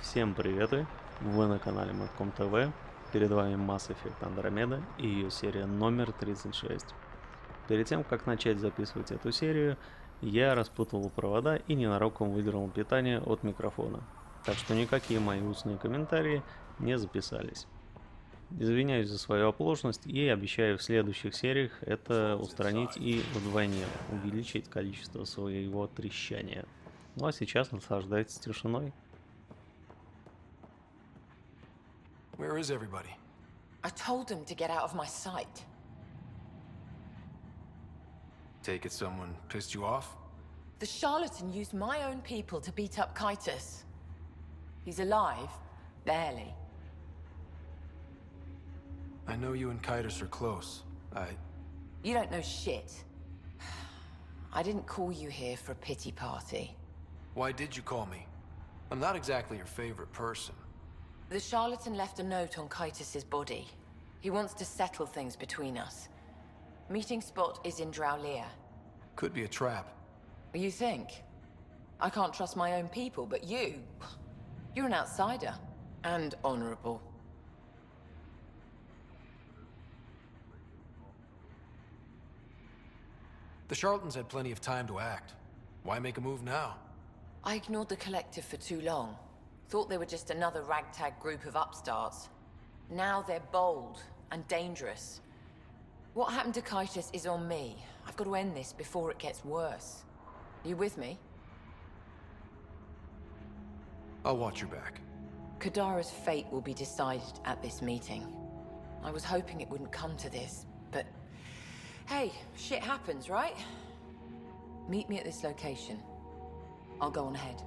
Всем приветы! Вы на канале Наконец-то. Перед вами Mass Effect Andromeda и ее серия номер 36. Перед тем, как начать записывать эту серию, я распутал провода и ненароком выдернул питание от микрофона. Так что никакие мои устные комментарии не записались. Извиняюсь за свою оплошность и обещаю в следующих сериях это устранить и вдвойне увеличить количество своего трещания. Ну а сейчас наслаждайтесь тишиной. Where is everybody? I told them to get out of my sight. Take it someone pissed you off? The charlatan used my own people to beat up Kitus. He's alive, barely. I know you and Kitus are close. You don't know shit. I didn't call you here for a pity party. Why did you call me? I'm not exactly your favorite person. The charlatan left a note on Kitus's body. He wants to settle things between us. Meeting spot is in Drowlear. Could be a trap. You think? I can't trust my own people, but you're an outsider. And honorable. The charlatans had plenty of time to act. Why make a move now? I ignored the collective for too long. Thought they were just another ragtag group of upstarts. Now they're bold and dangerous. What happened to Kitus is on me. I've got to end this before it gets worse. You with me? I'll watch your back. Kadara's fate will be decided at this meeting. I was hoping it wouldn't come to this, but... Hey, shit happens, right? Meet me at this location. I'll go on ahead.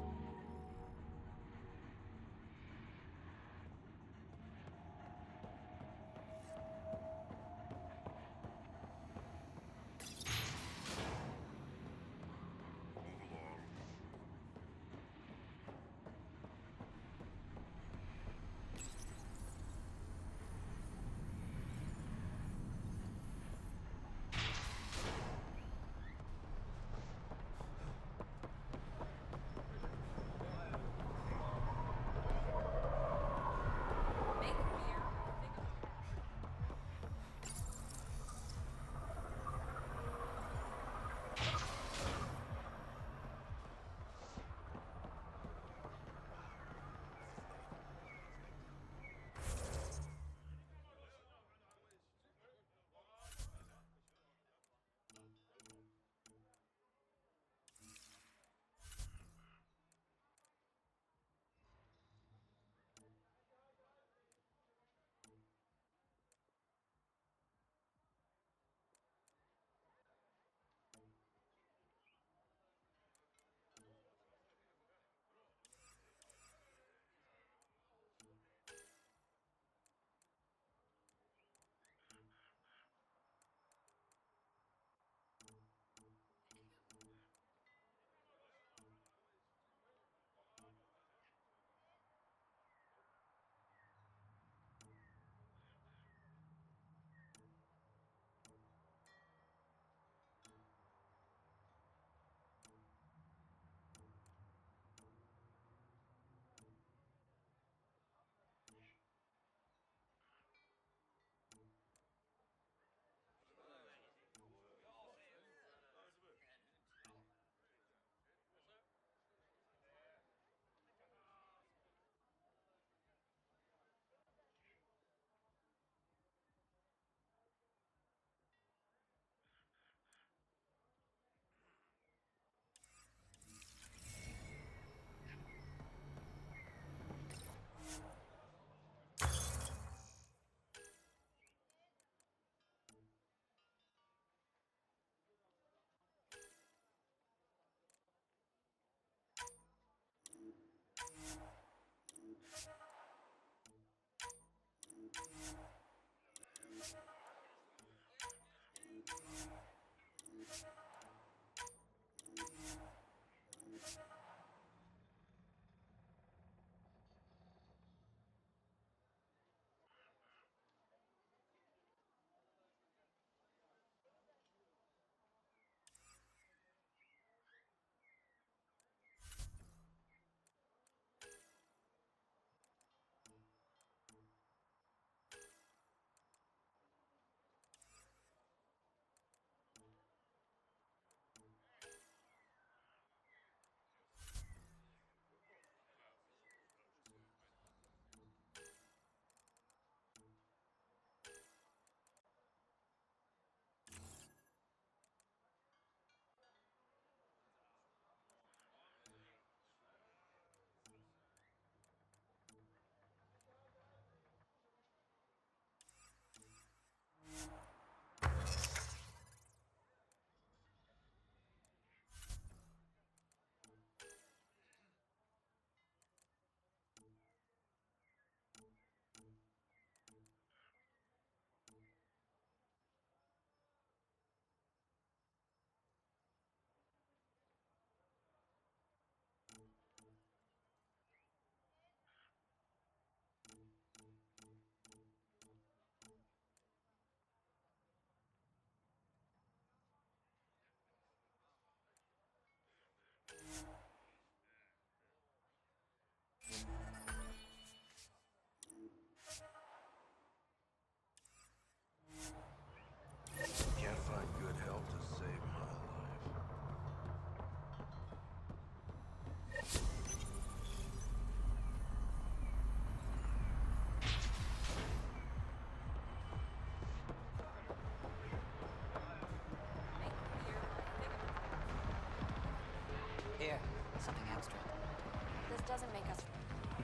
doesn't make us...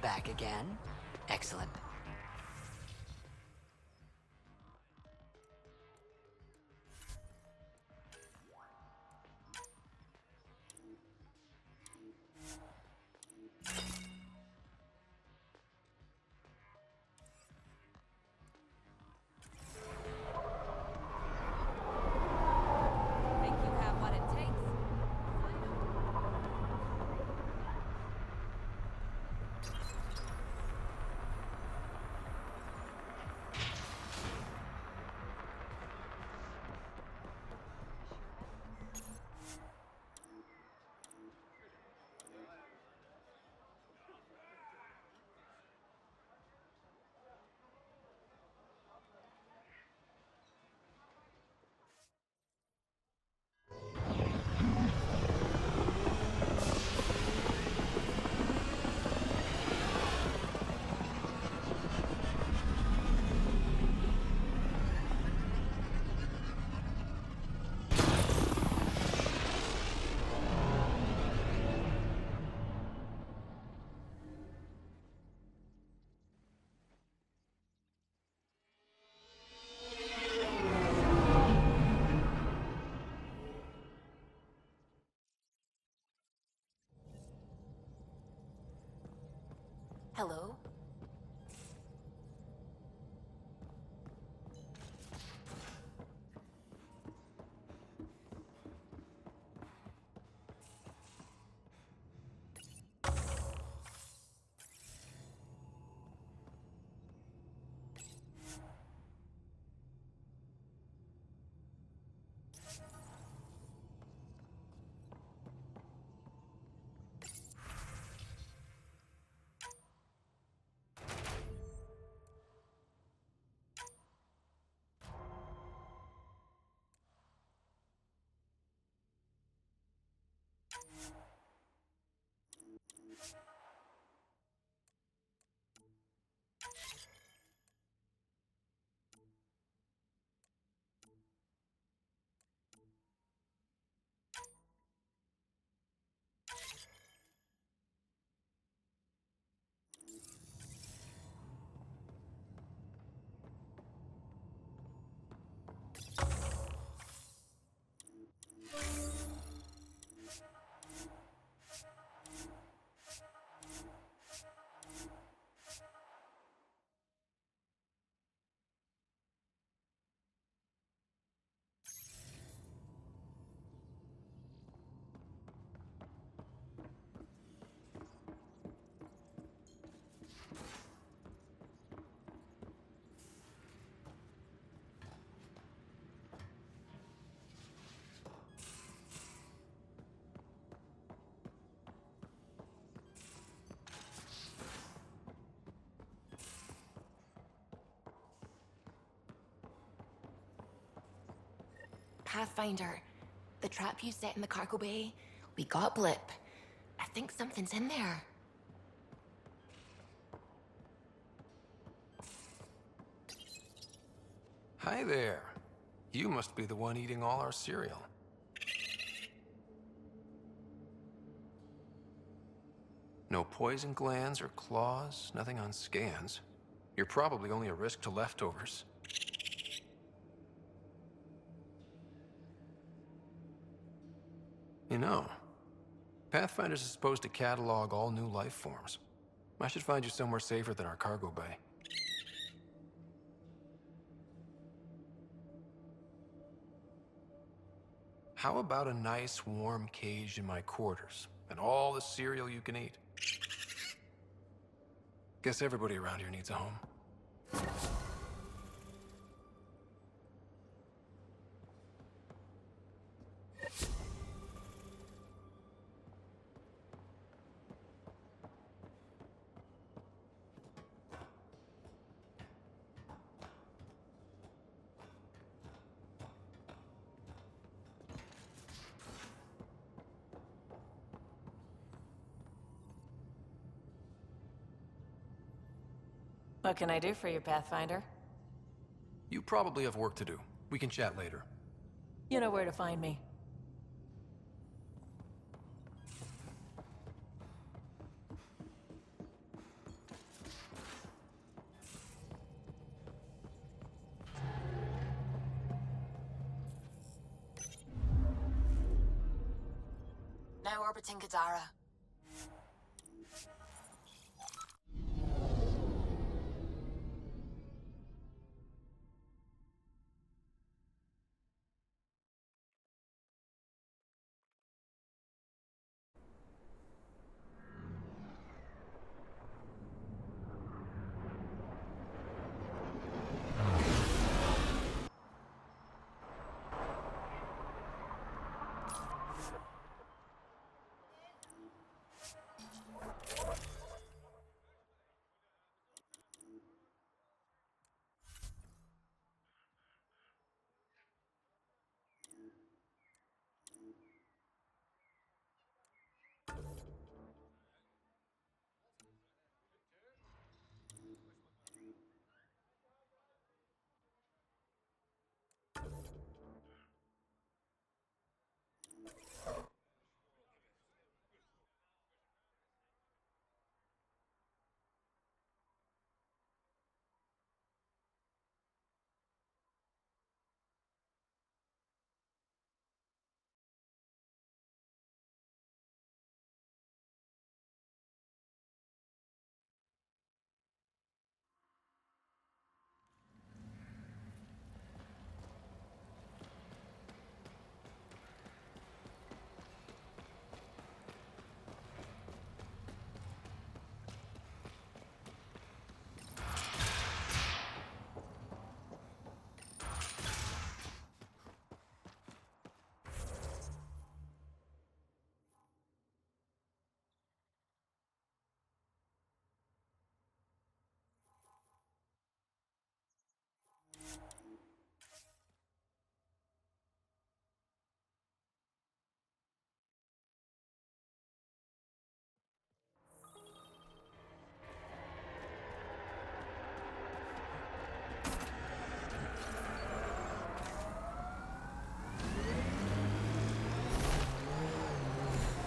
Back again? Excellent. Think you have what it takes? Hello? Pathfinder, the trap you set in the cargo bay, we got blip. I think something's in there. Hi there. You must be the one eating all our cereal. No poison glands or claws, nothing on scans. You're probably only a risk to leftovers. You know, Pathfinders is supposed to catalog all new life forms. I should find you somewhere safer than our cargo bay. How about a nice warm cage in my quarters and all the cereal you can eat? Guess everybody around here needs a home. What can I do for you, Pathfinder? You probably have work to do. We can chat later. You know where to find me. orbiting Kadara.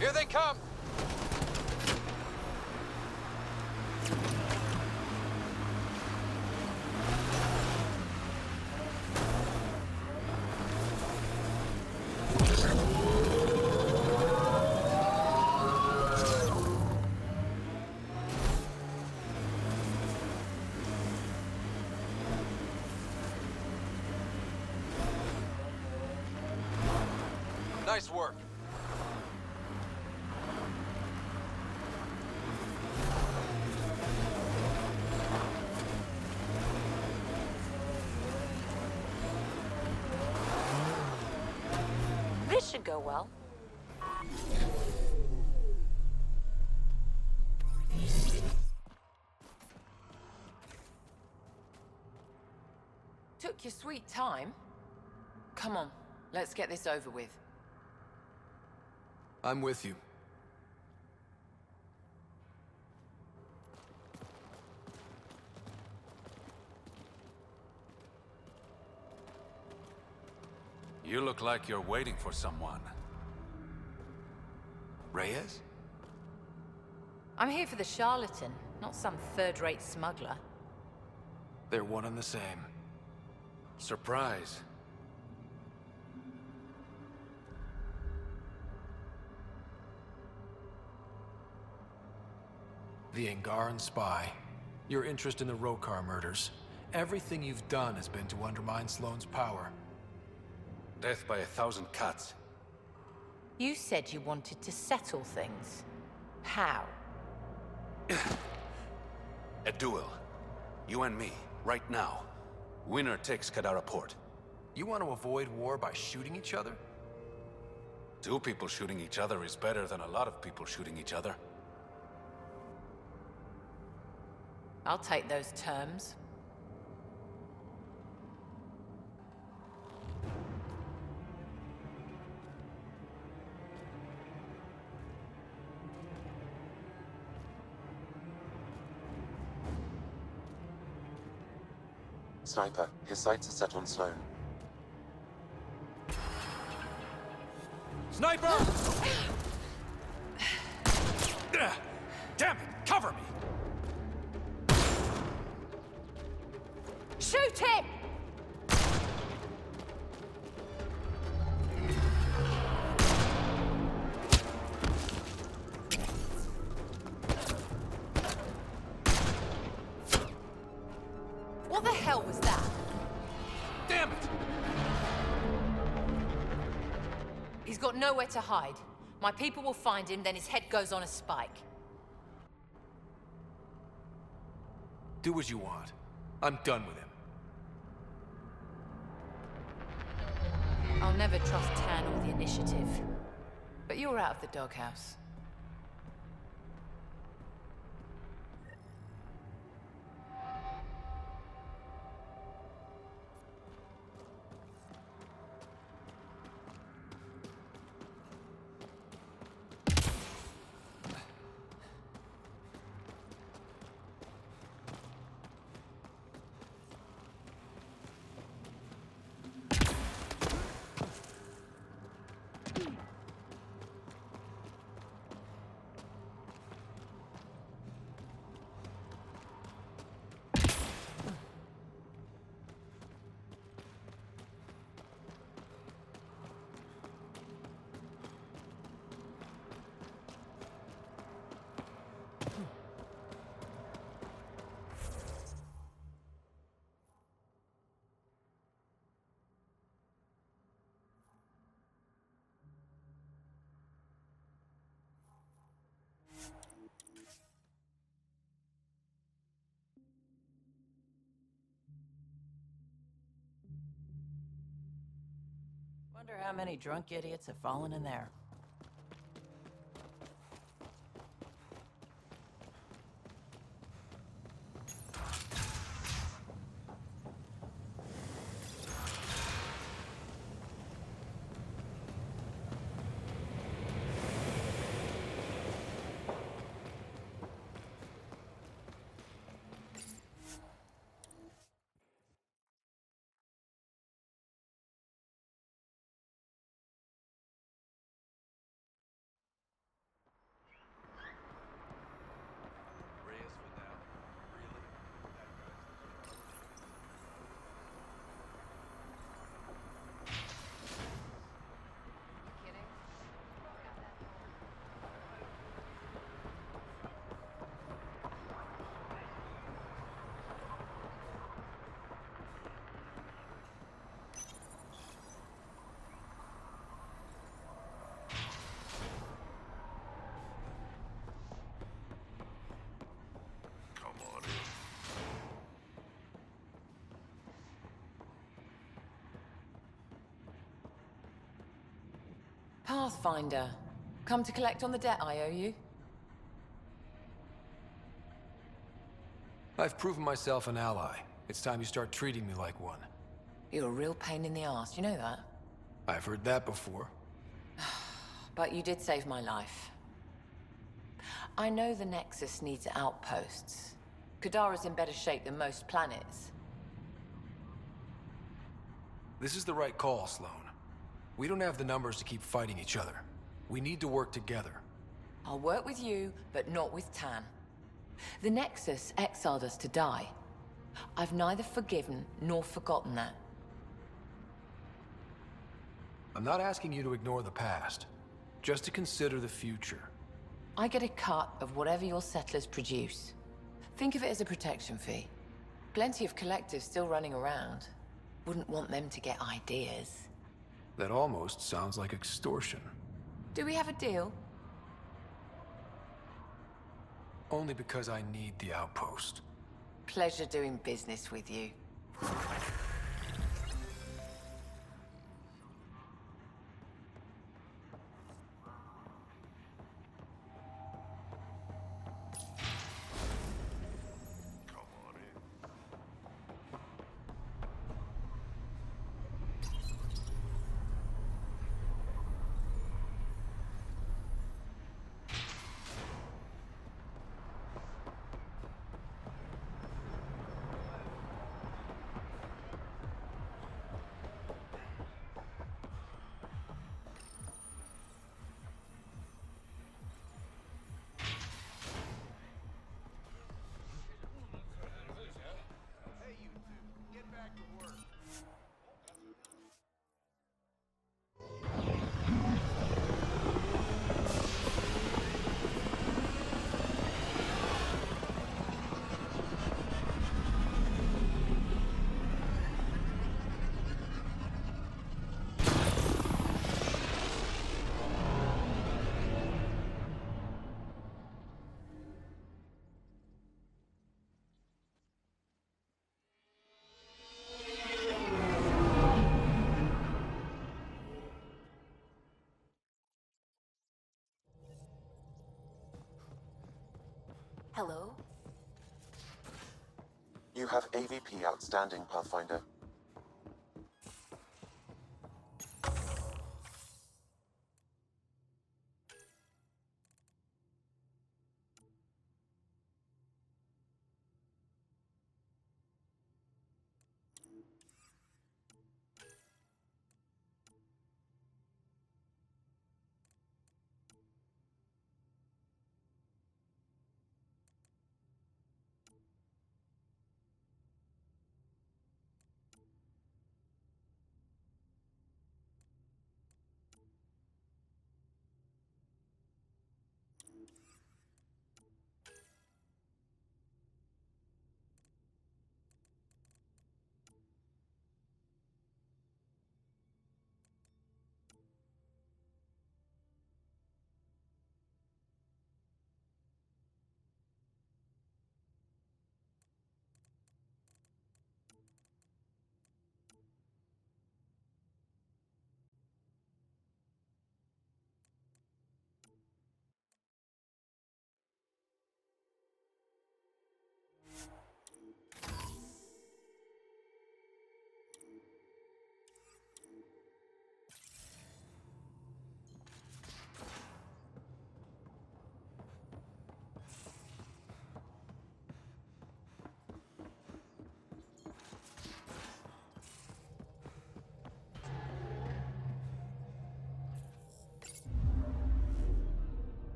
Here they come! Nice work. This should go well. Took your sweet time. Come on, let's get this over with. I'm with you. You look like you're waiting for someone. Reyes? I'm here for the charlatan, not some third-rate smuggler. They're one and the same. Surprise. The Angaran spy. Your interest in the Rokar murders. Everything you've done has been to undermine Sloane's power. Death by 1,000 cuts. You said you wanted to settle things. How? A duel. You and me, right now. Winner takes Kadara Port. You want to avoid war by shooting each other? 2 people shooting each other is better than a lot of people shooting each other. I'll take those terms. Sniper, his sights are set on Sloane. Sniper! Damn it! Cover me! Shoot him! hell was that? Damn it! He's got nowhere to hide. My people will find him, then his head goes on a spike. Do what you want. I'm done with him. I'll never trust Tan or the Initiative. But you're out of the doghouse. Wonder how many drunk idiots have fallen in there. Pathfinder. Come to collect on the debt I owe you? I've proven myself an ally. It's time you start treating me like one. You're a real pain in the arse, you know that? I've heard that before. But you did save my life. I know the Nexus needs outposts. Kadara's in better shape than most planets. This is the right call, Sloan. We don't have the numbers to keep fighting each other. We need to work together. I'll work with you, but not with Tan. The Nexus exiled us to die. I've neither forgiven nor forgotten that. I'm not asking you to ignore the past, just to consider the future. I get a cut of whatever your settlers produce. Think of it as a protection fee. Plenty of collectives still running around. Wouldn't want them to get ideas. That almost sounds like extortion. Do we have a deal? Only because I need the outpost. Pleasure doing business with you. Hello? You have AVP outstanding, Pathfinder.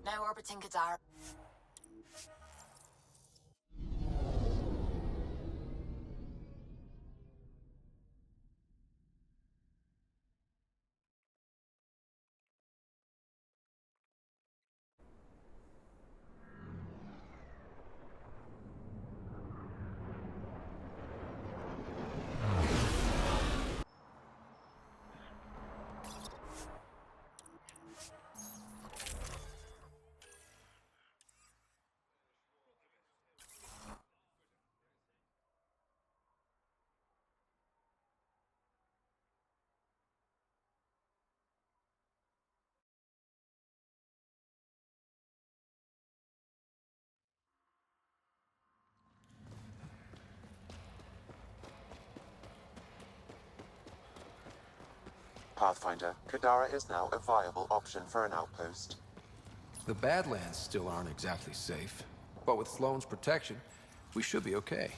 Now orbiting Kadar. Pathfinder, Kadara is now a viable option for an outpost. The Badlands still aren't exactly safe, but with Sloane's protection, we should be okay.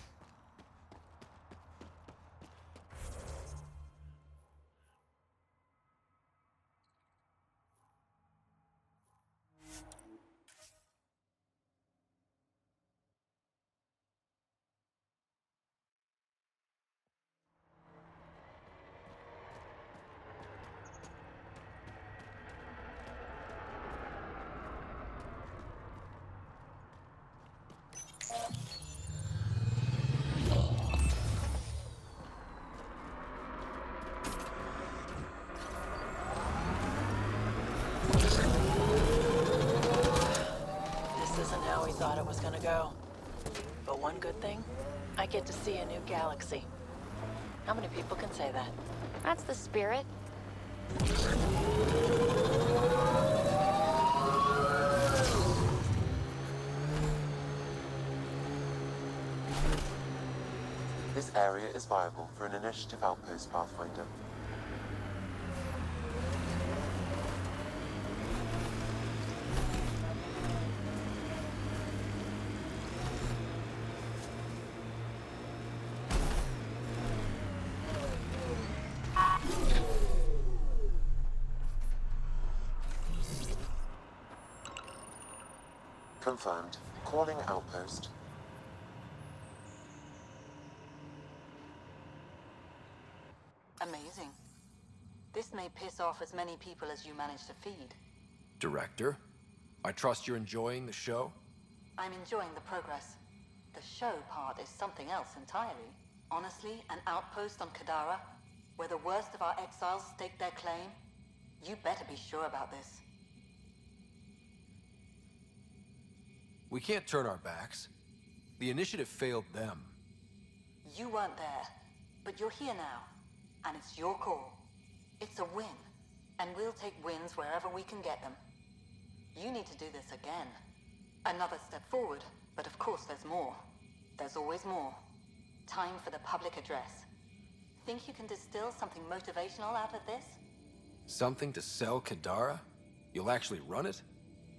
This isn't how we thought it was gonna go. But one good thing, I get to see a new galaxy. How many people can say that? That's the spirit. This area is viable for an initiative outpost, Pathfinder. Confirmed. Calling outpost. Amazing. This may piss off as many people as you manage to feed. Director, I trust you're enjoying the show? I'm enjoying the progress. The show part is something else entirely. Honestly, an outpost on Kadara, where the worst of our exiles stake their claim, you better be sure about this. We can't turn our backs. The initiative failed them. You weren't there, but you're here now, and it's your call. It's a win, and we'll take wins wherever we can get them. You need to do this again, Another step forward, but of course there's more. There's always more. Time for the public address. Think you can distill something motivational out of this? Something to sell Kadara? You'll actually run it?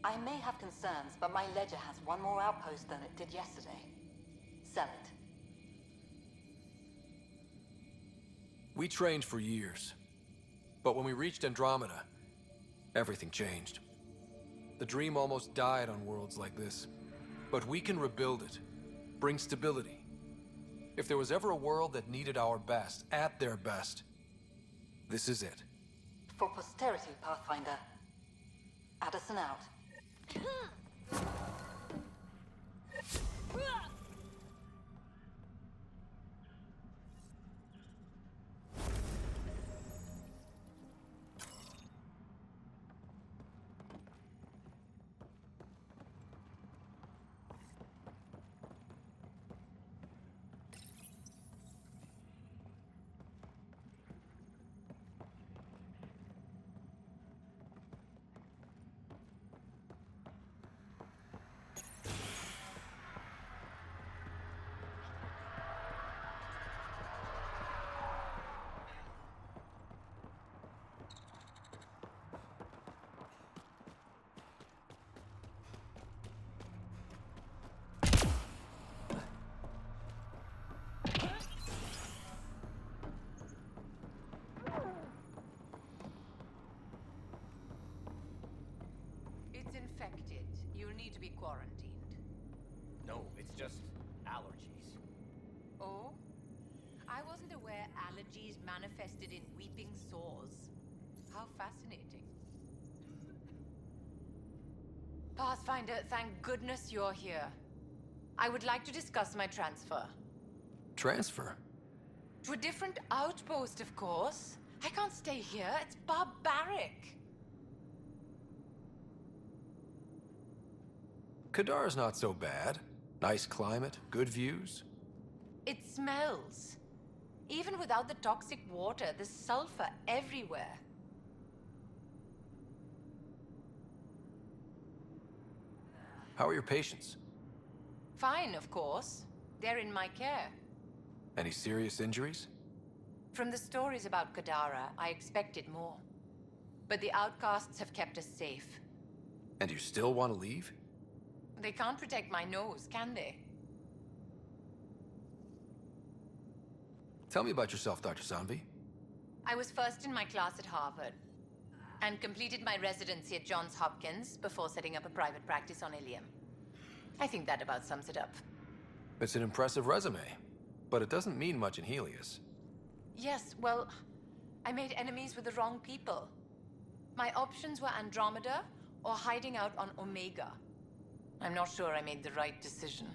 I may have concerns, but my ledger has one more outpost than it did yesterday. Sell it. We trained for years. But when we reached Andromeda, everything changed. The dream almost died on worlds like this. But we can rebuild it. Bring stability. If there was ever a world that needed our best, at their best, this is it. For posterity, Pathfinder. Addison out. It's infected. You'll need to be quarantined. No, it's just allergies. Oh? I wasn't aware allergies manifested in weeping sores. How fascinating. Pathfinder, thank goodness you're here. I would like to discuss my transfer. Transfer? To a different outpost, of course. I can't stay here. It's barbaric. Kadara's not so bad. Nice climate, good views. It smells. Even without the toxic water, there's sulfur everywhere. How are your patients? Fine, of course. They're in my care. Any serious injuries? From the stories about Kadara, I expected more. But the outcasts have kept us safe. And you still want to leave? They can't protect my nose, can they? Tell me about yourself, Dr. Sanvi. I was first in my class at Harvard, and completed my residency at Johns Hopkins before setting up a private practice on Ilium. I think that about sums it up. It's an impressive resume, but it doesn't mean much in Helios. Yes, well, I made enemies with the wrong people. My options were Andromeda or hiding out on Omega. I'm not sure I made the right decision.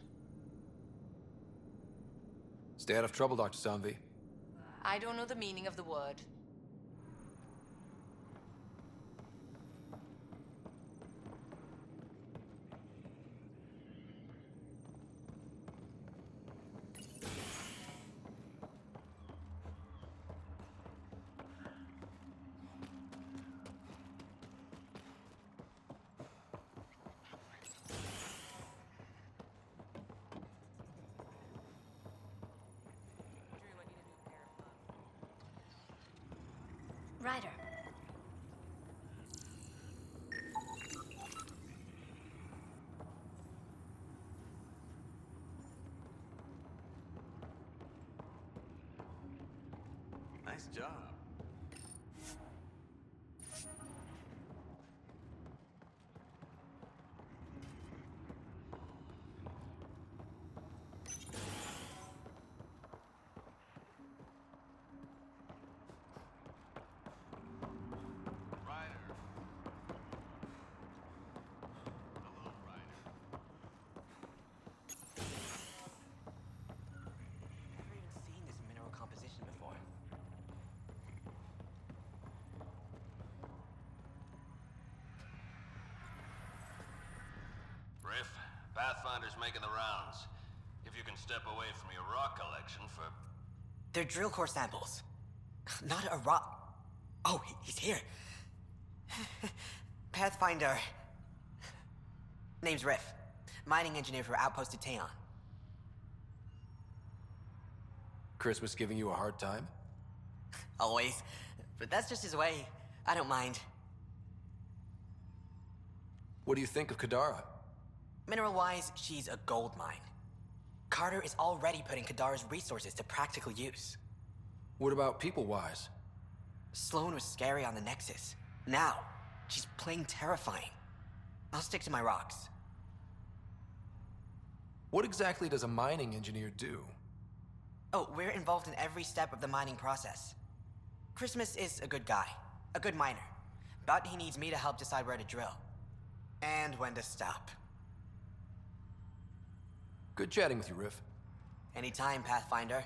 Stay out of trouble, Dr. Sanvi. I don't know the meaning of the word. Ryder. Nice job. Never even seen this mineral composition before. Riff, Pathfinder's making the rounds. If you can step away from your rock collection for... They're drill core samples. Not a rock. Oh, he's here. Pathfinder. Name's Riff. Mining engineer for Outpost Teon. Christmas giving you a hard time? Always. But that's just his way. I don't mind. What do you think of Kadara? Mineral-wise, she's a gold mine. Carter is already putting Kadara's resources to practical use. What about people-wise? Sloane was scary on the Nexus. Now, she's plain terrifying. I'll stick to my rocks. What exactly does a mining engineer do? Oh, we're involved in every step of the mining process. Christmas is a good guy, a good miner. But he needs me to help decide where to drill. And when to stop. Good chatting with you, Riff. Anytime, Pathfinder.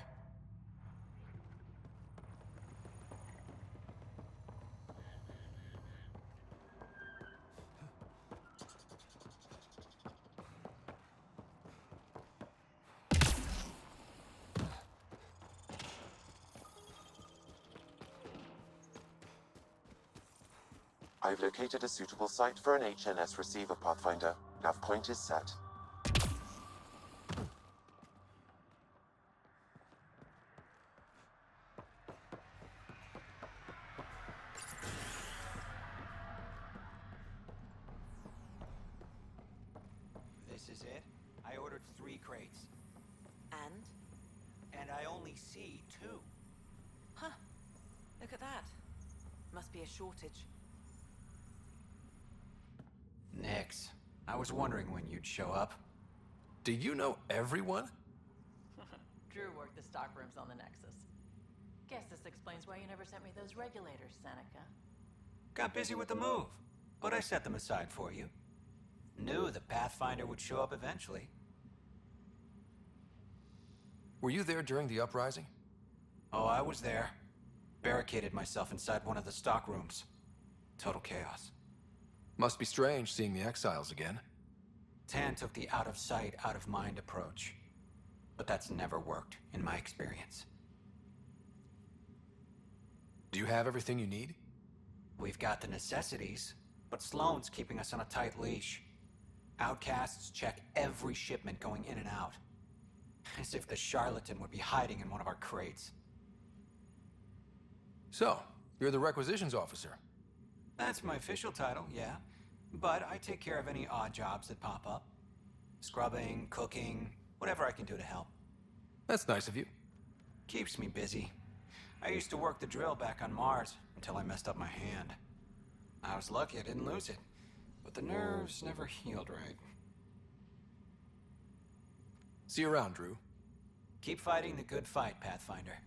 I've located a suitable site for an HNS receiver, Pathfinder. Nav point is set. This is it? I ordered 3 crates. And? And I only see 2. Huh. Look at that. Must be a shortage. Nix. I was wondering when you'd show up. Do you know everyone? Drew worked the stockrooms on the Nexus. Guess this explains why you never sent me those regulators, Seneca. Got busy with the move, but I set them aside for you. Knew the Pathfinder would show up eventually. Were you there during the uprising? Oh, I was there. Barricaded myself inside one of the stockrooms. Total chaos. Must be strange seeing the exiles again. Tan took the out-of-sight, out-of-mind approach. But that's never worked, in my experience. Do you have everything you need? We've got the necessities, but Sloane's keeping us on a tight leash. Outcasts check every shipment going in and out. As if the charlatan would be hiding in one of our crates. So, you're the requisitions officer. That's my official title, yeah. But I take care of any odd jobs that pop up. Scrubbing, cooking, whatever I can do to help. That's nice of you. Keeps me busy. I used to work the drill back on Mars until I messed up my hand. I was lucky I didn't lose it, but the nerves never healed right. See you around, Drew. Keep fighting the good fight, Pathfinder.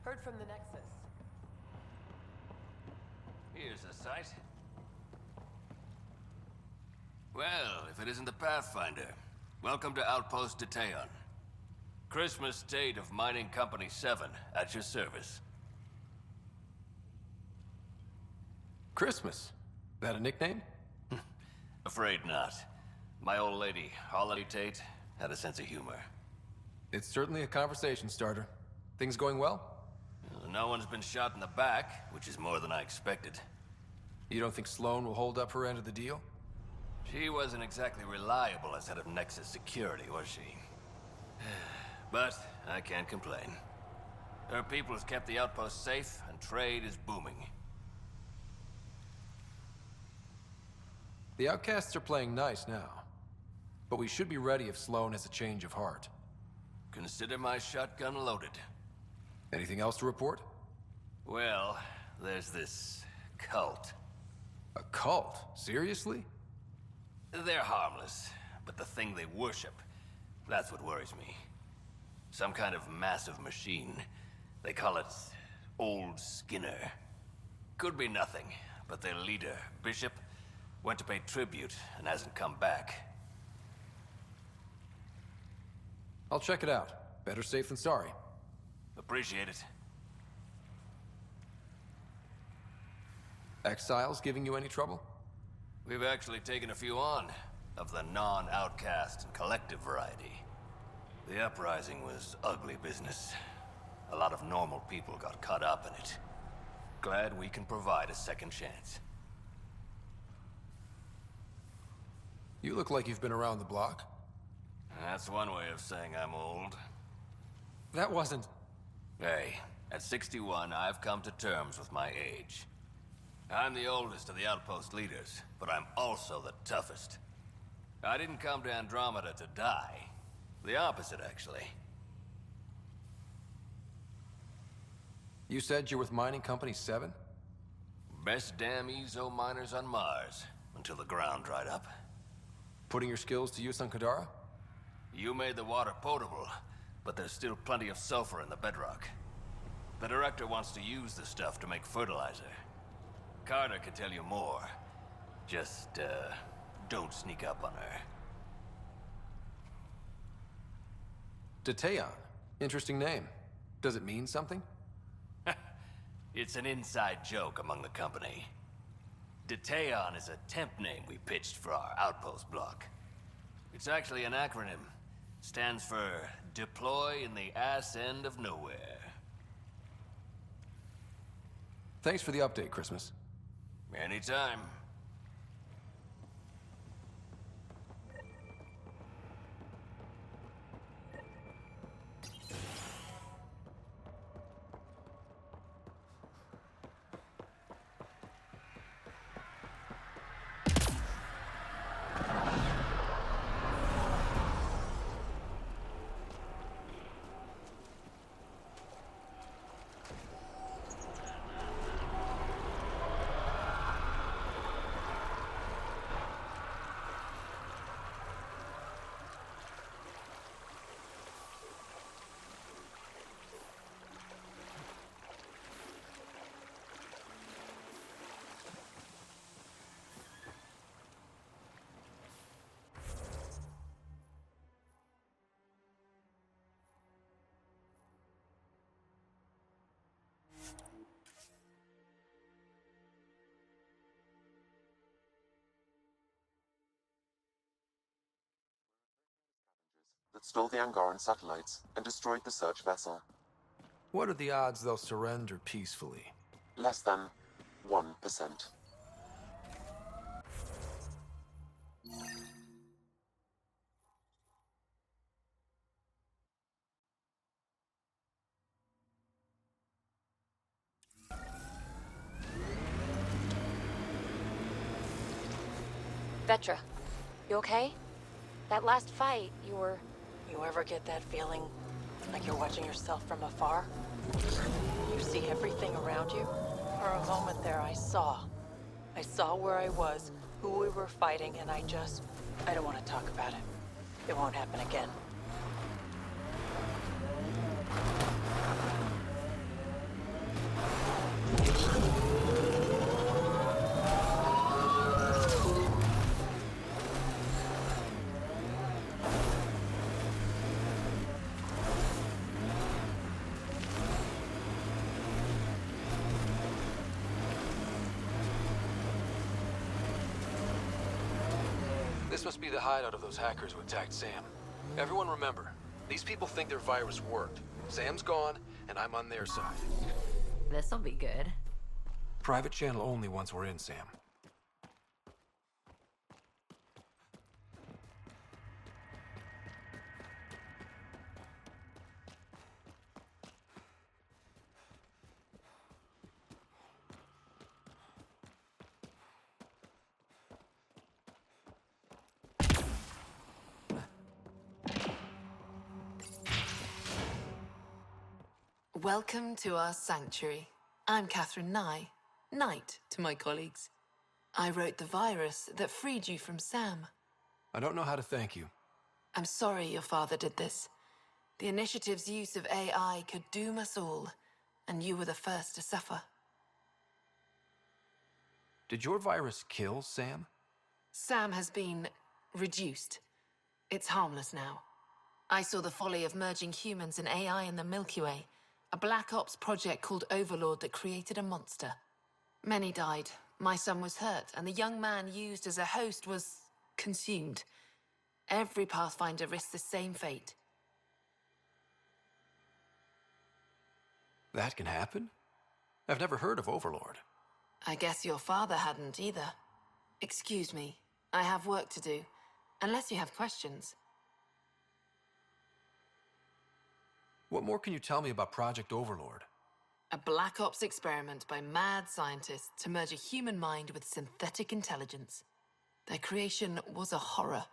Heard from the Nexus. Here's the site. Well, if it isn't the Pathfinder, welcome to Outpost Teon. Christmas State of Mining Company 7, at your service. Christmas. That a nickname? Afraid not. My old lady, Holiday Tate, had a sense of humor. It's certainly a conversation starter. Things going well? No one's been shot in the back, which is more than I expected. You don't think Sloane will hold up her end of the deal? She wasn't exactly reliable as head of Nexus security, was she? But I can't complain. Her people has kept the outpost safe, and trade is booming. The outcasts are playing nice now. But we should be ready if Sloane has a change of heart. Consider my shotgun loaded. Anything else to report? Well, there's this cult. A cult? Seriously? They're harmless, but the thing they worship, that's what worries me. Some kind of massive machine. They call it Old Skinner. Could be nothing, but their leader, Bishop, went to pay tribute and hasn't come back. I'll check it out. Better safe than sorry. Appreciate it. Exiles giving you any trouble? We've actually taken a few on, of the non-outcast and collective variety. The uprising was ugly business. A lot of normal people got caught up in it. Glad we can provide a second chance. You look like you've been around the block. That's one way of saying I'm old. That wasn't... Hey, at 61, I've come to terms with my age. I'm the oldest of the outpost leaders, but I'm also the toughest. I didn't come to Andromeda to die. The opposite, actually. You said you're with Mining Company 7? Best damn EZO miners on Mars, until the ground dried up. Putting your skills to use on Kadara? You made the water potable, but there's still plenty of sulfur in the bedrock. The director wants to use the stuff to make fertilizer. Carter can tell you more. Just, don't sneak up on her. Deteon. Interesting name. Does it mean something? It's an inside joke among the company. Deteon is a temp name we pitched for our outpost block. It's actually an acronym. Stands for Deploy in the Ass End of Nowhere. Thanks for the update, Christmas. Anytime. That stole the Angaran satellites and destroyed the search vessel. What are the odds they'll surrender peacefully? Less than 1%. Vetra, you okay? That last fight, you were... You ever get that feeling like you're watching yourself from afar? You see everything around you? For a moment there, I saw. I saw where I was, who we were fighting, and I don't want to talk about it. It won't happen again. This must be the hideout of those hackers who attacked Sam. Everyone remember, these people think their virus worked. Sam's gone, and I'm on their side. This'll be good. Private channel only once we're in, Sam. Welcome to our sanctuary. I'm Catherine Nye, Knight to my colleagues. I wrote the virus that freed you from Sam. I don't know how to thank you. I'm sorry your father did this. The Initiative's use of AI could doom us all, and you were the first to suffer. Did your virus kill Sam? Sam has been reduced. It's harmless now. I saw the folly of merging humans and AI in the Milky Way, a Black Ops project called Overlord that created a monster. Many died. My son was hurt, and the young man used as a host was consumed. Every Pathfinder risks the same fate. That can happen? I've never heard of Overlord. I guess your father hadn't either. Excuse me, I have work to do. Unless you have questions. What more can you tell me about Project Overlord? A Black Ops experiment by mad scientists to merge a human mind with synthetic intelligence. Their creation was a horror.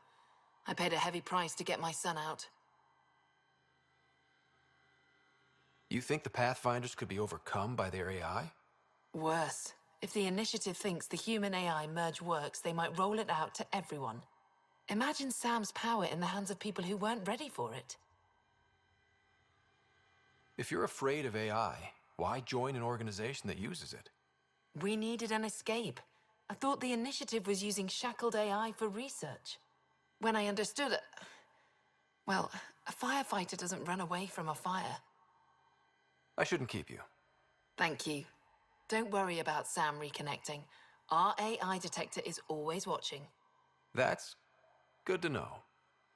I paid a heavy price to get my son out. You think the Pathfinders could be overcome by their AI? Worse. If the Initiative thinks the human-AI merge works, they might roll it out to everyone. Imagine Sam's power in the hands of people who weren't ready for it. If you're afraid of AI, why join an organization that uses it? We needed an escape. I thought the Initiative was using shackled AI for research. When I understood it... Well, a firefighter doesn't run away from a fire. I shouldn't keep you. Thank you. Don't worry about Sam reconnecting. Our AI detector is always watching. That's good to know.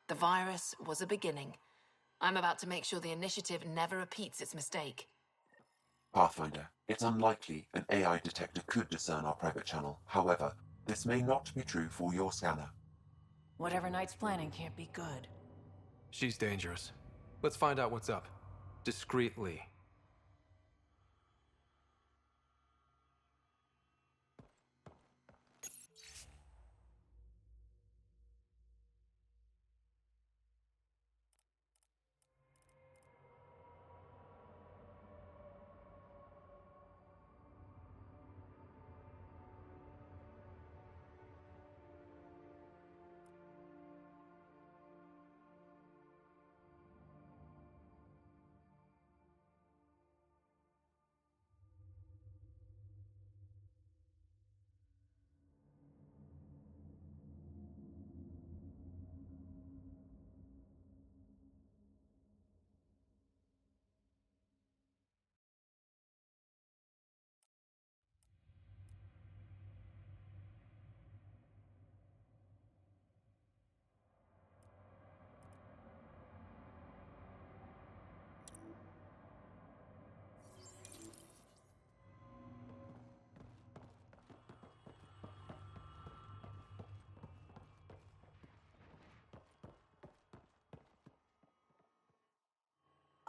The virus was a beginning. I'm about to make sure the Initiative never repeats its mistake. Pathfinder, it's unlikely an AI detector could discern our private channel. However, this may not be true for your scanner. Whatever Knight's planning can't be good. She's dangerous. Let's find out what's up. Discreetly.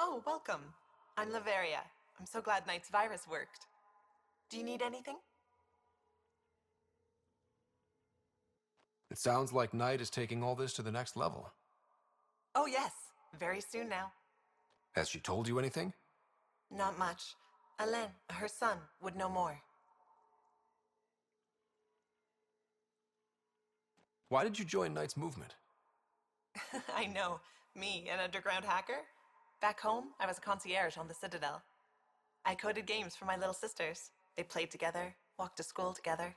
Oh, welcome. I'm Laveria. I'm so glad Knight's virus worked. Do you need anything? It sounds like Knight is taking all this to the next level. Oh, yes. Very soon now. Has she told you anything? Not much. Alain, her son, would know more. Why did you join Knight's movement? I know. Me, an underground hacker? Back home, I was a concierge on the Citadel. I coded games for my little sisters. They played together, walked to school together.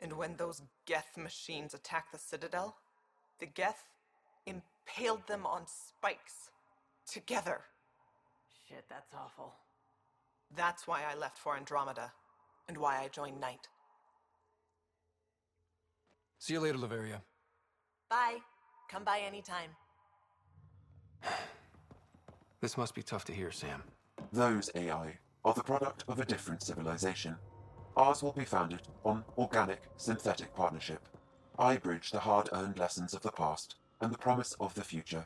And when those Geth machines attacked the Citadel, the Geth impaled them on spikes. Together. Shit, that's awful. That's why I left for Andromeda, and why I joined Knight. See you later, Laveria. Bye. Come by anytime. This must be tough to hear, Sam. Those AI are the product of a different civilization. Ours will be founded on organic, synthetic partnership. I bridge the hard-earned lessons of the past and the promise of the future.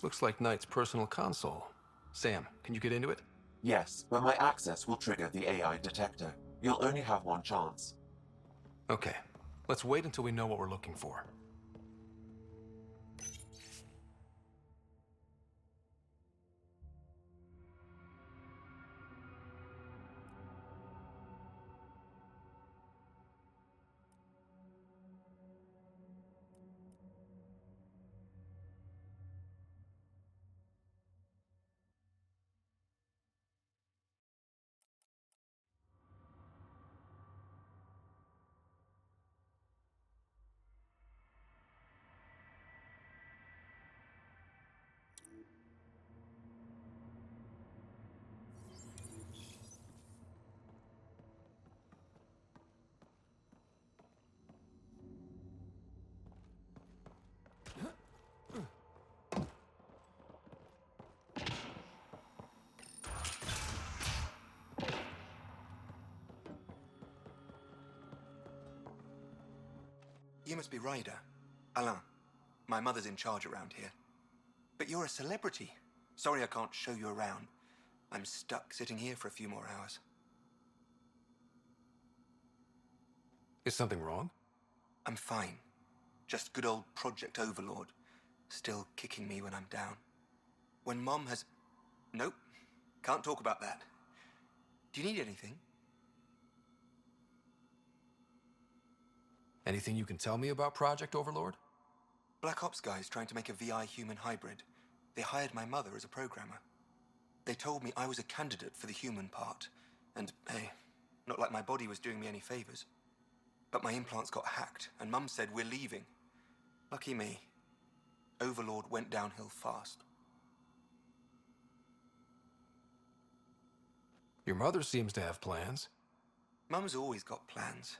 Looks like Knight's personal console. Sam, can you get into it? Yes, but my access will trigger the AI detector. You'll only have one chance. Okay, let's wait until we know what we're looking for. You must be Ryder. Alain. My mother's in charge around here. But you're a celebrity. Sorry I can't show you around. I'm stuck sitting here for a few more hours. Is something wrong? I'm fine. Just good old Project Overlord. Still kicking me when I'm down. When Mom has... Nope. Can't talk about that. Do you need anything? Anything you can tell me about Project Overlord? Black Ops guys trying to make a VI human hybrid. They hired my mother as a programmer. They told me I was a candidate for the human part. And, hey, not like my body was doing me any favors. But my implants got hacked, and Mum said we're leaving. Lucky me. Overlord went downhill fast. Your mother seems to have plans. Mum's always got plans.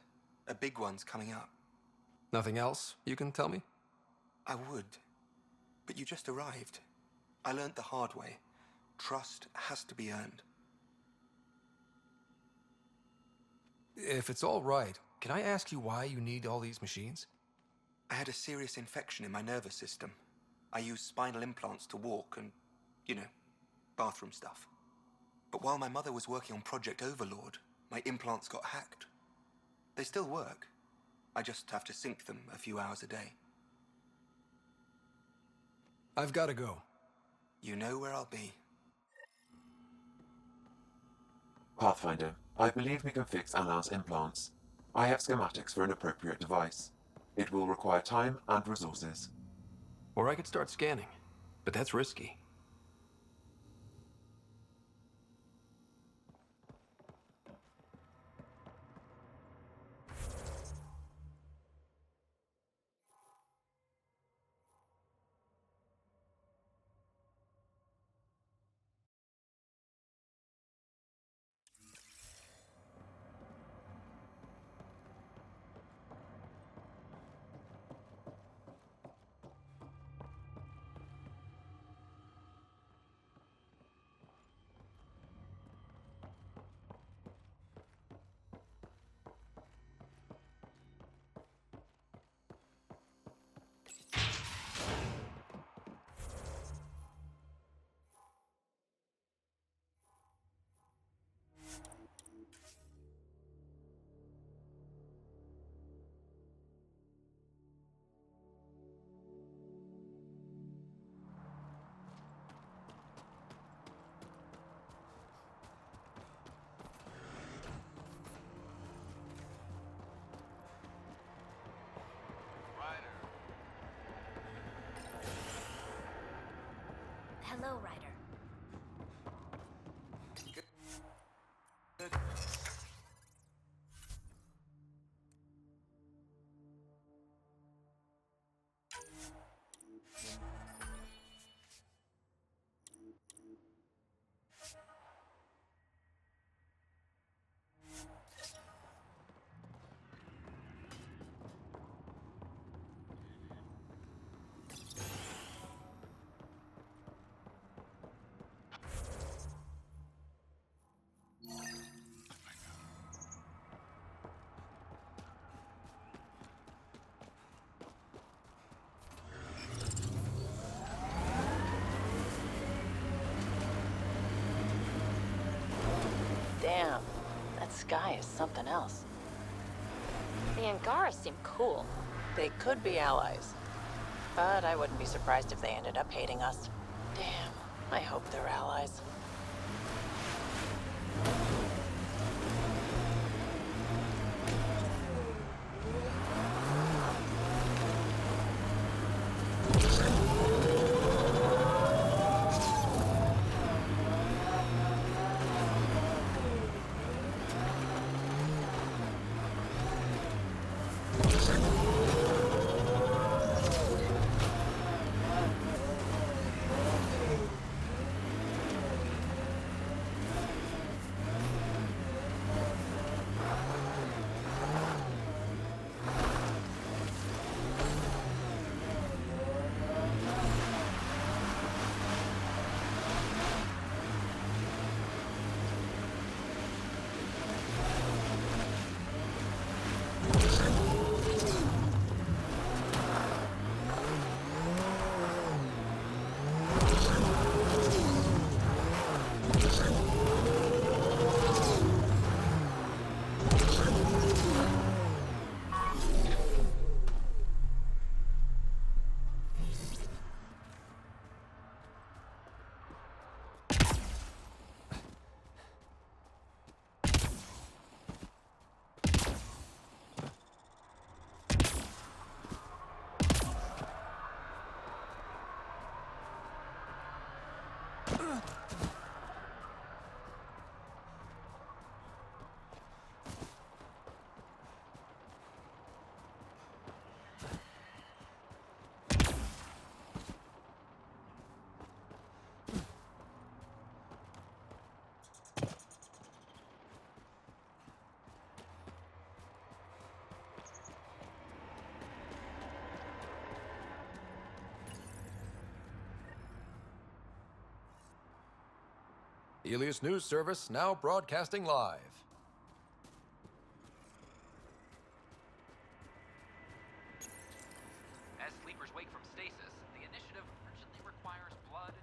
A big one's coming up. Nothing else you can tell me? I would. But you just arrived. I learned the hard way. Trust has to be earned. If it's all right, can I ask you why you need all these machines? I had a serious infection in my nervous system. I used spinal implants to walk and, you know, bathroom stuff. But while my mother was working on Project Overlord, my implants got hacked. They still work. I just have to sync them a few hours a day. I've got to go. You know where I'll be. Pathfinder, I believe we can fix Alain's implants. I have schematics for an appropriate device. It will require time and resources. Or I could start scanning, but that's risky. Hello, Ryder. guy is something else. The Angara seem cool. They could be allies. But I wouldn't be surprised if they ended up hating us. Damn, I hope they're allies. Elias News Service now broadcasting live. As sleepers wake from stasis, the initiative urgently requires blood,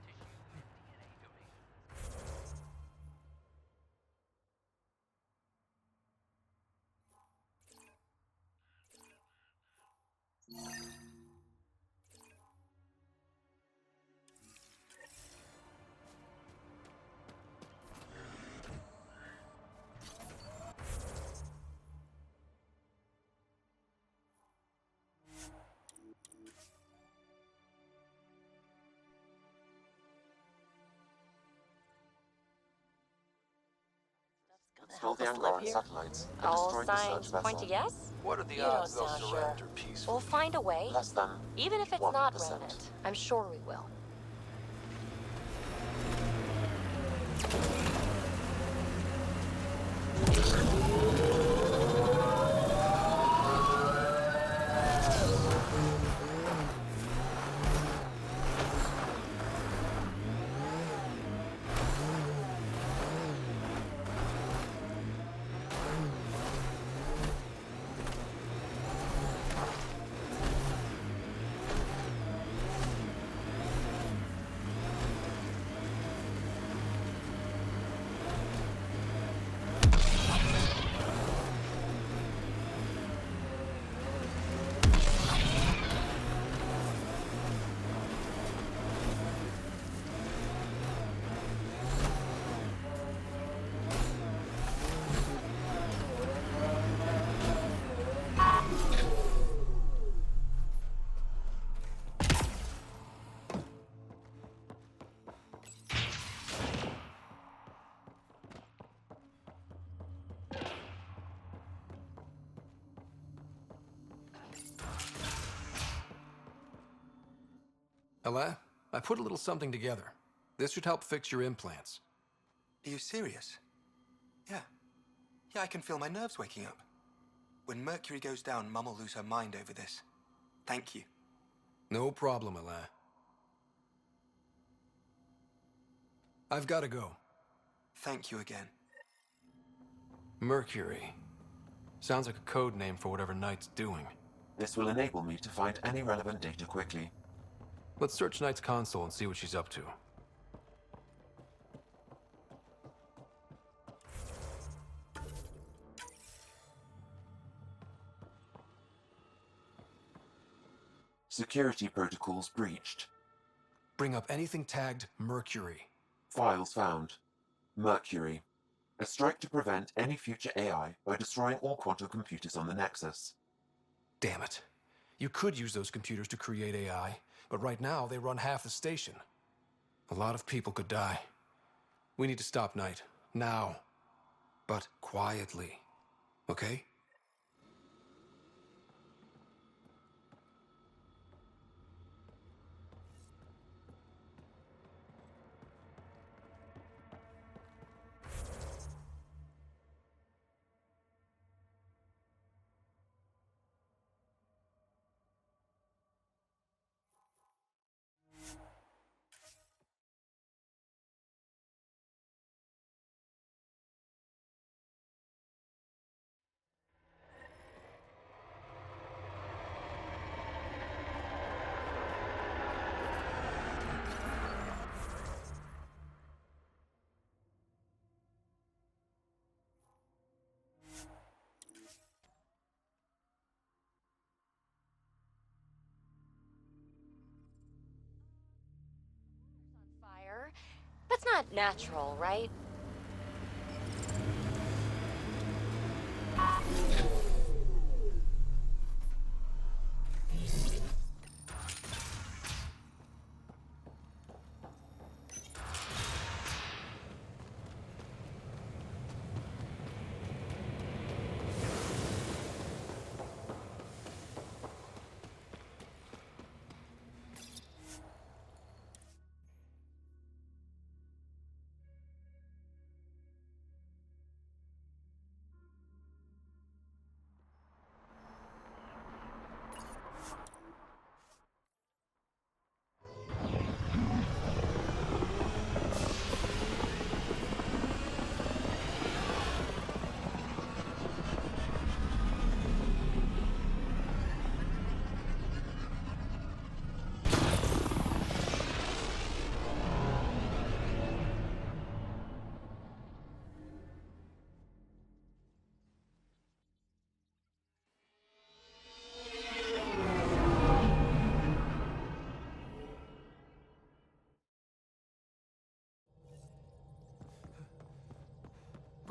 tissue, and DNA donations. Stole the Angoran satellites and All destroyed the signs search point to vessel. yes? What are the You odds don't they'll sound surrender sure. peacefully? We'll find a way. Less than Even if it's not 1%. Remnant, I'm sure we will. Ella, I put a little something together. This should help fix your implants. Are you serious? Yeah. Yeah, I can feel my nerves waking up. When Mercury goes down, Mum will lose her mind over this. Thank you. No problem, Ella. I've got to go. Thank you again. Mercury. Sounds like a code name for whatever Knight's doing. This will enable me to find any relevant data quickly. Let's search Knight's console and see what she's up to. Security protocols breached. Bring up anything tagged Mercury. Files found. Mercury. A strike to prevent any future AI by destroying all quantum computers on the Nexus. Damn it. You could use those computers to create AI, but right now they run half the station. A lot of people could die. We need to stop Knight. Now. But quietly. Okay? Fire? That's not natural, right?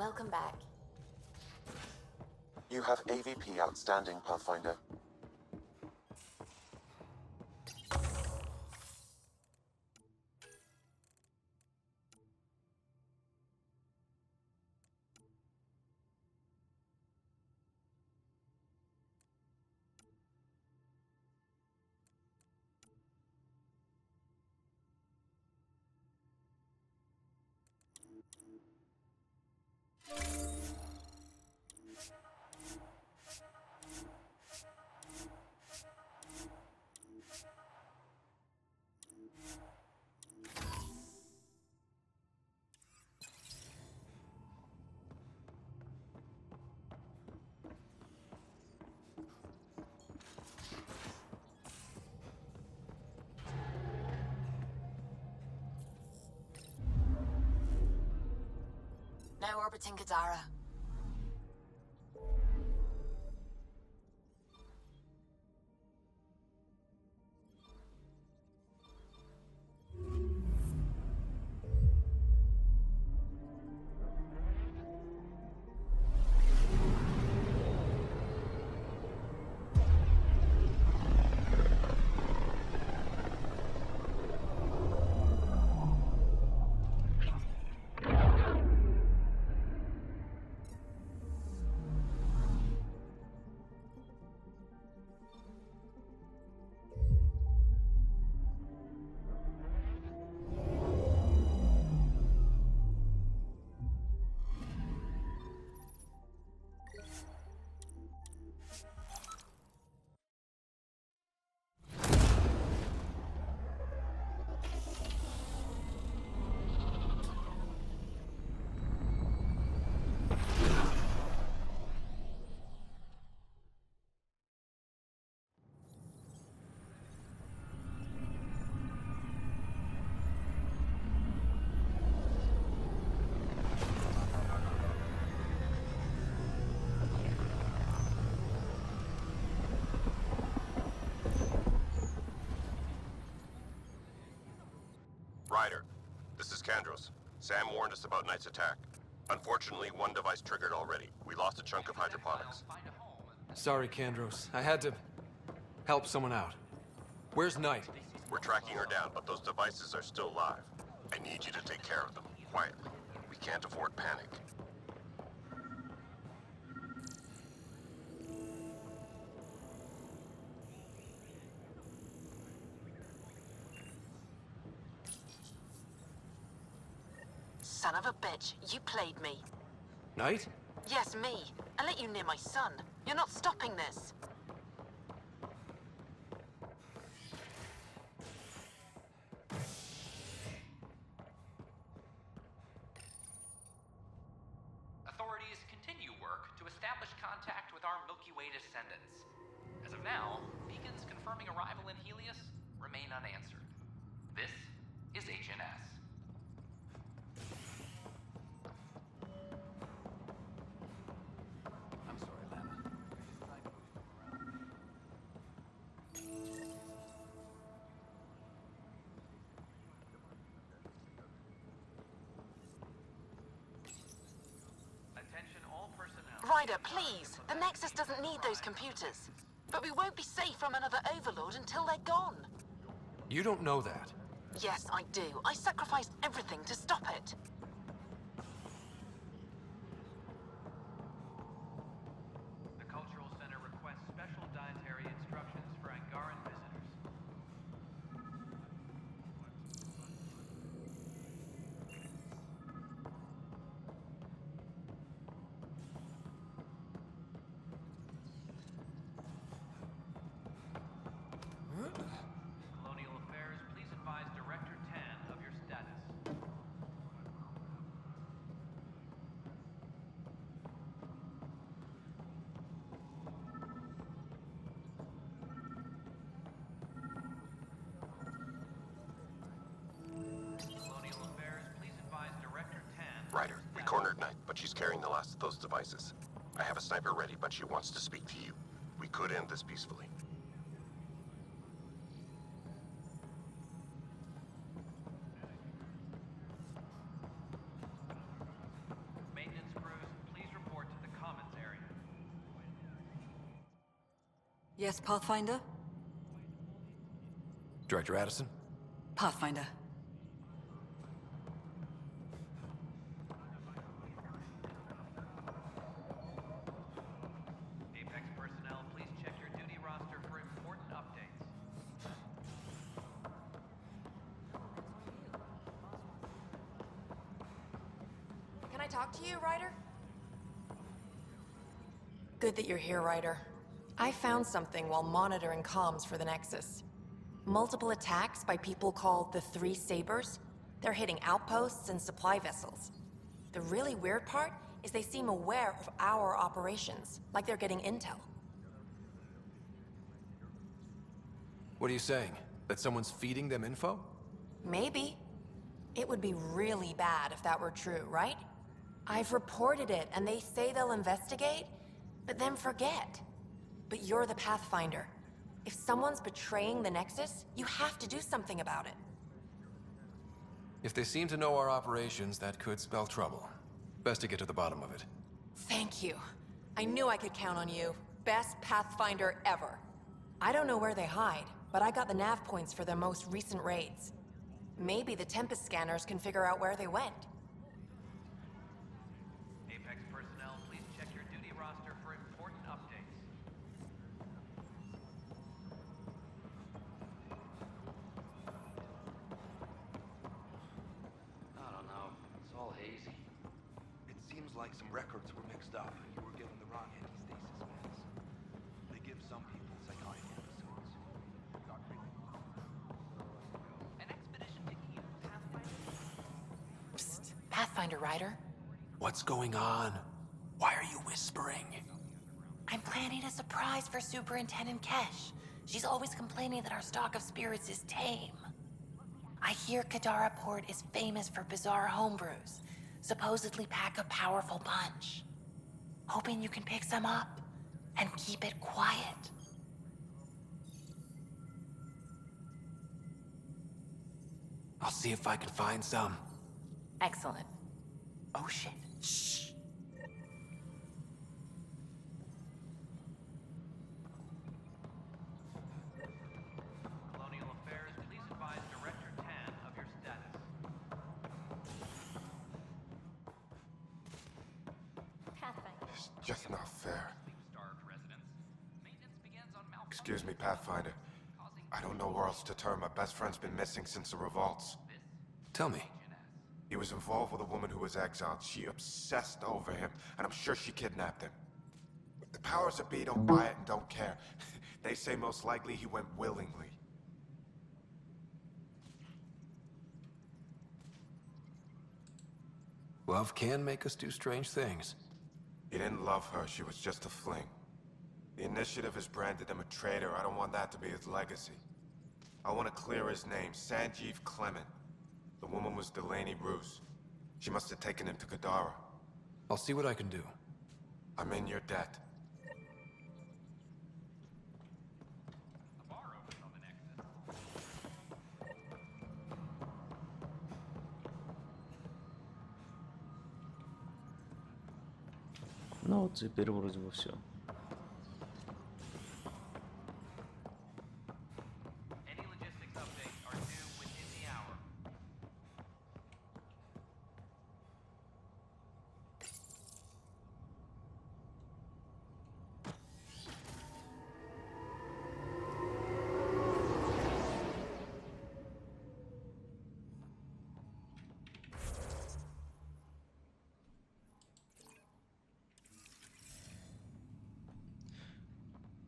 Welcome back. You have AVP outstanding, Pathfinder. Now orbiting Kadara. Ryder, this is Kandros. Sam warned us about Knight's attack. Unfortunately, one device triggered already. We lost a chunk of hydroponics. Sorry, Kandros. I had to help someone out. Where's Knight? We're tracking her down, but those devices are still live. I need you to take care of them, quietly. We can't afford panic. Son of a bitch, you played me. Knight? Yes, me. I let you near my son. You're not stopping this. Authorities continue work to establish contact with our Milky Way descendants. As of now, beacons confirming arrival in Helios remain unanswered. This is HNS. I'm sorry, Lana. Attention all personnel. Ryder, please. The Nexus doesn't need those computers. But we won't be safe from another overlord until they're gone. You don't know that. Yes, I do. I sacrificed everything to stop it. The Cultural Center requests special dietary instructions for Angaran visitors. Colonial Affairs, please advise Director Tan of your status. Colonial Affairs, please advise Director Tan. Ryder, we cornered Knight, but she's carrying the last of those devices. I have a sniper ready, but she wants to speak to you. We could end this peacefully. Maintenance crews, please report to the commons area. Yes, Pathfinder? Director Addison? Pathfinder. Apex personnel, please check your duty roster for important updates. Can I talk to you, Ryder? Good that you're here, Ryder. I found something while monitoring comms for the Nexus. Multiple attacks by people called the Three Sabers. They're hitting outposts and supply vessels. The really weird part is they seem aware of our operations, like they're getting intel. What are you saying? That someone's feeding them info? Maybe. It would be really bad if that were true, right? I've reported it, and they say they'll investigate, but then forget. But you're the Pathfinder. If someone's betraying the Nexus, you have to do something about it. If they seem to know our operations, that could spell trouble. Best to get to the bottom of it. Thank you. I knew I could count on you. Best Pathfinder ever. I don't know where they hide, but I got the nav points for their most recent raids. Maybe the Tempest scanners can figure out where they went. Apex personnel, please check your duty roster for important updates. I don't know. It's all hazy. It seems like some records were mixed up. You were given the wrong anti-stasis meds. They give some people psychotic episodes. An expedition to Eden, Pathfinder? Psst. Pathfinder Ryder. What's going on? Why are you whispering? I'm planning a surprise for Superintendent Kesh. She's always complaining that our stock of spirits is tame. I hear Kadara Port is famous for bizarre homebrews. Supposedly pack a powerful punch. Hoping you can pick some up and keep it quiet. I'll see if I can find some. Excellent. Oh shit. Shh. Colonial Affairs, please advise Director 10 of your status. Pathfinder. It's just not fair. Starved residents. Maintenance begins on Malcolm. Excuse me, Pathfinder. I don't know where else to turn. My best friend's been missing since the revolts. Tell me. He was involved with a woman who was exiled. She obsessed over him, and I'm sure she kidnapped him. The powers that be don't buy it and don't care. They say most likely he went willingly. Love can make us do strange things. He didn't love her. She was just a fling. The Initiative has branded him a traitor. I don't want that to be his legacy. I want to clear his name, Sanjeev Clement. The woman was Delaney Roos. She must have taken him to Kadara. I'll see what I can do. I'm in your debt. Ну вот теперь вроде бы все. Any logistics updates are due within the hour.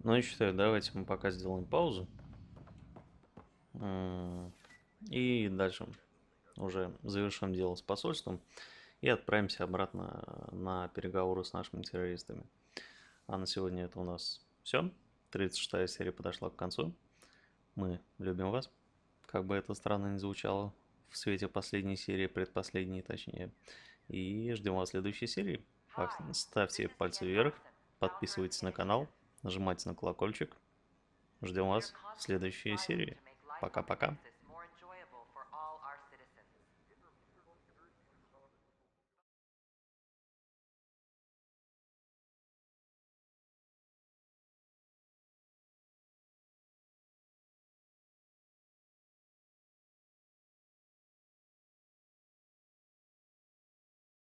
Ну, я считаю, давайте мы пока сделаем паузу. И дальше уже завершим дело с посольством и отправимся обратно на переговоры с нашими террористами. А на сегодня это у нас все. 36-я серия подошла к концу. Мы любим вас. Как бы это странно ни звучало в свете последней серии, предпоследней точнее. И ждем вас в следующей серии. Ставьте пальцы вверх, подписывайтесь на канал. Нажимайте на колокольчик. Ждем вас в следующей серии. Пока-пока.